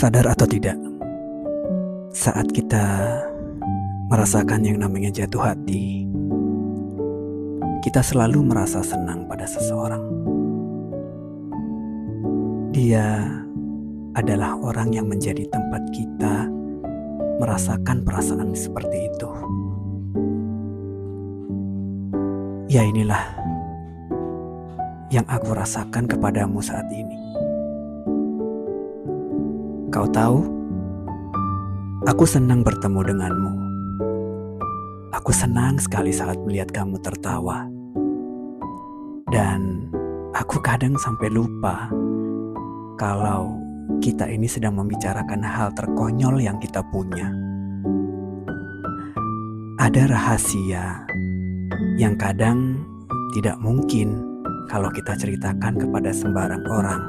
Sadar atau tidak, saat kita merasakan yang namanya jatuh hati, kita selalu merasa senang pada seseorang. Dia adalah orang yang menjadi tempat kita merasakan perasaan seperti itu. Ya, inilah yang aku rasakan kepadamu saat ini. Kau tahu, aku senang bertemu denganmu. Aku senang sekali saat melihat kamu tertawa. Dan aku kadang sampai lupa kalau kita ini sedang membicarakan hal terkonyol yang kita punya. Ada rahasia yang kadang tidak mungkin kalau kita ceritakan kepada sembarang orang.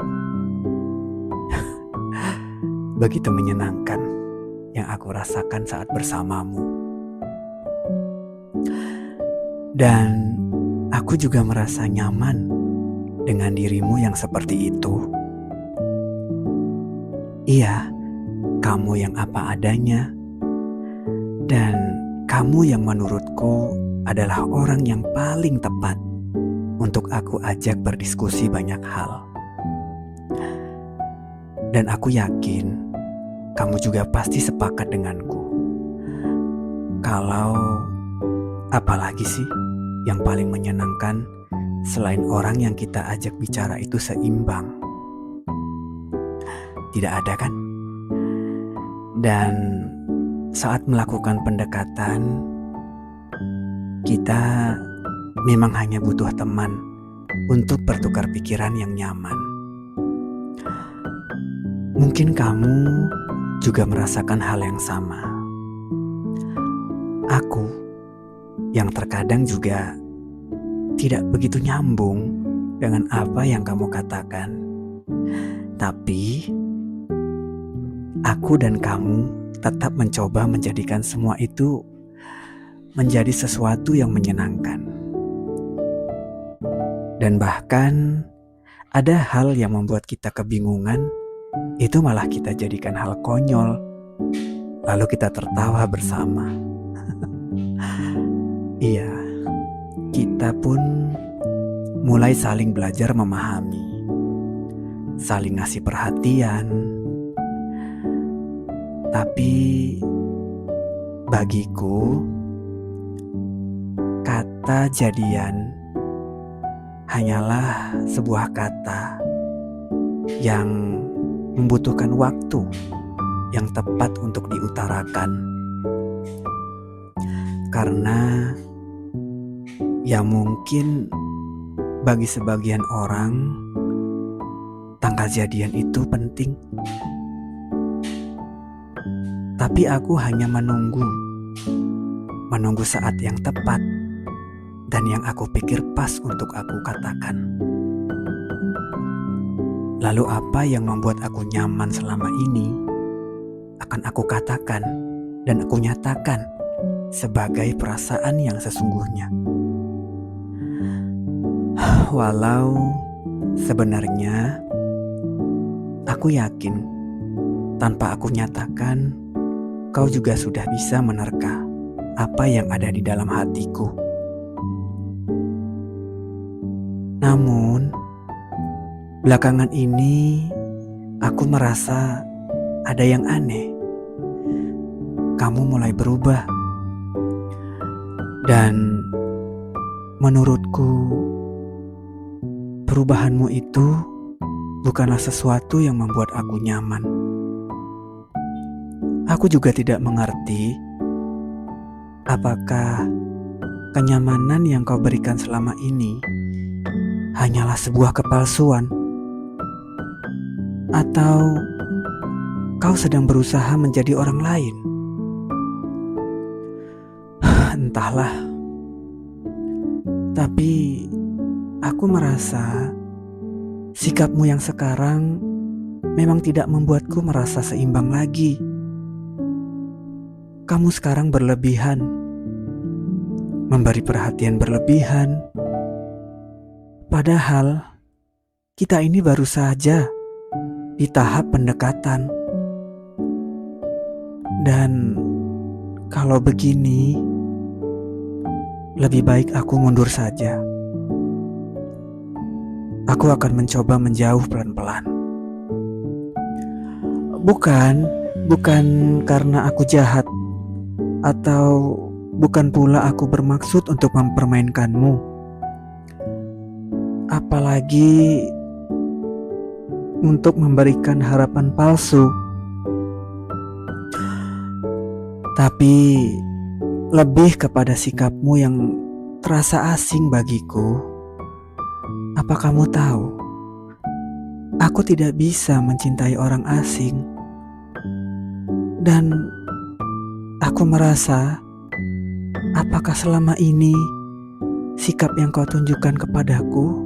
Begitu menyenangkan yang aku rasakan saat bersamamu. Dan aku juga merasa nyaman dengan dirimu yang seperti itu. Iya, kamu yang apa adanya. Dan kamu yang menurutku adalah orang yang paling tepat untuk aku ajak berdiskusi banyak hal. Dan aku yakin kamu juga pasti sepakat denganku. Kalau apalagi sih yang paling menyenangkan selain orang yang kita ajak bicara itu seimbang? Tidak ada kan? Dan saat melakukan pendekatan, kita memang hanya butuh teman untuk bertukar pikiran yang nyaman. Mungkin kamu juga merasakan hal yang sama. Aku yang terkadang juga tidak begitu nyambung dengan apa yang kamu katakan. Tapi aku dan kamu tetap mencoba menjadikan semua itu menjadi sesuatu yang menyenangkan. Dan bahkan ada hal yang membuat kita kebingungan, itu malah kita jadikan hal konyol, lalu kita tertawa bersama. Iya, kita pun mulai saling belajar memahami, saling ngasih perhatian. Tapi bagiku, kata jadian hanyalah sebuah kata yang membutuhkan waktu yang tepat untuk diutarakan. Karena ya mungkin bagi sebagian orang tanggal jadian itu penting. Tapi aku hanya menunggu saat yang tepat dan yang aku pikir pas untuk aku katakan. Lalu apa yang membuat aku nyaman selama ini akan aku katakan dan aku nyatakan sebagai perasaan yang sesungguhnya. Walau sebenarnya aku yakin tanpa aku nyatakan, kau juga sudah bisa menerka apa yang ada di dalam hatiku. Namun, belakangan ini aku merasa ada yang aneh. Kamu mulai berubah. Dan menurutku, perubahanmu itu bukanlah sesuatu yang membuat aku nyaman. Aku juga tidak mengerti apakah kenyamanan yang kau berikan selama ini hanyalah sebuah kepalsuan, atau kau sedang berusaha menjadi orang lain. Entahlah. Tapi aku merasa sikapmu yang sekarang memang tidak membuatku merasa seimbang lagi. Kamu sekarang berlebihan, memberi perhatian berlebihan. Padahal kita ini baru saja di tahap pendekatan. Dan kalau begini, lebih baik aku mundur saja. Aku akan mencoba menjauh pelan-pelan. Bukan karena aku jahat, atau bukan pula aku bermaksud untuk mempermainkanmu. Apalagi untuk memberikan harapan palsu. Tapi lebih kepada sikapmu yang terasa asing bagiku. Apa kamu tahu? Aku tidak bisa mencintai orang asing. Dan aku merasa, apakah selama ini sikap yang kau tunjukkan kepadaku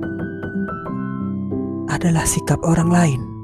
adalah sikap orang lain?